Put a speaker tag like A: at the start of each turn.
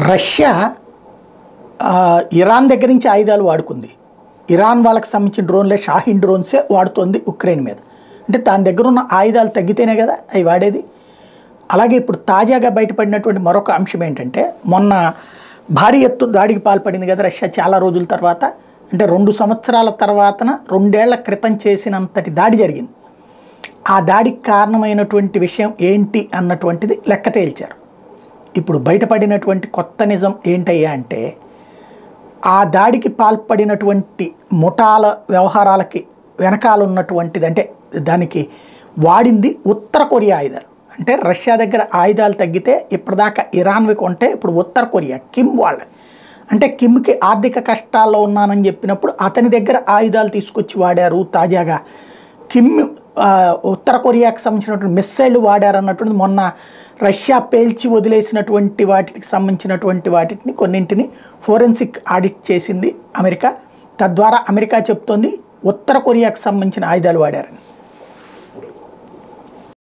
A: Russia Iran దగ్గర నుంచి ఆయుధాలు వాడుకుంది. ఇరాన్ వాళ్ళకి సంబంధించిన డ్రోన్లే షాహీన్ డ్రోన్సే వాడుతోంది ఉక్రెయిన్ మీద. అంటే దాని దగ్గర ఉన్న ఆయుధాలు తగ్గితేనే కదా అవి వాడేది. అలాగే ఇప్పుడు తాజాగా బయటపడినటువంటి మరొక అంశం ఏంటంటే, మొన్న భారీ ఎత్తున దాడికి పాల్పడింది కదా రష్యా చాలా రోజుల తర్వాత. అంటే 2 సంవత్సరాల తర్వాతన 2 ఏళ్ల క్రితం చేసినంతటి దాడి జరిగింది. ఆ దాడికి కారణమైనటువంటి విషయం ఏంటి అన్నటువంటిది లెక్క తేల్చారు. ఇప్పుడు బయటపడినటువంటి కొత్త నిజం ఏంటయ్యా అంటే, ఆ దాడికి పాల్పడినటువంటి ముఠాల వ్యవహారాలకి వెనకాల ఉన్నటువంటిది, అంటే దానికి వాడింది ఉత్తర కొరియా ఆయుధాలు. అంటే రష్యా దగ్గర ఆయుధాలు తగ్గితే ఇప్పటిదాకా ఇరాన్వి కొంటే ఇప్పుడు ఉత్తర కొరియా కిమ్ వాళ్ళ, అంటే కిమ్కి ఆర్థిక కష్టాల్లో ఉన్నానని చెప్పినప్పుడు అతని దగ్గర ఆయుధాలు తీసుకొచ్చి వాడారు. తాజాగా కిమ్ ఉత్తర కొరియాకి సంబంధించినటువంటి మిస్సైళ్ళు వాడారన్నటువంటి మొన్న రష్యా పేల్చి వదిలేసినటువంటి వాటికి సంబంధించినటువంటి వాటిని కొన్నింటిని ఫోరెన్సిక్ ఆడిట్ చేసింది అమెరికా. తద్వారా అమెరికా చెప్తోంది ఉత్తర కొరియాకి సంబంధించిన ఆయుధాలు వాడారని.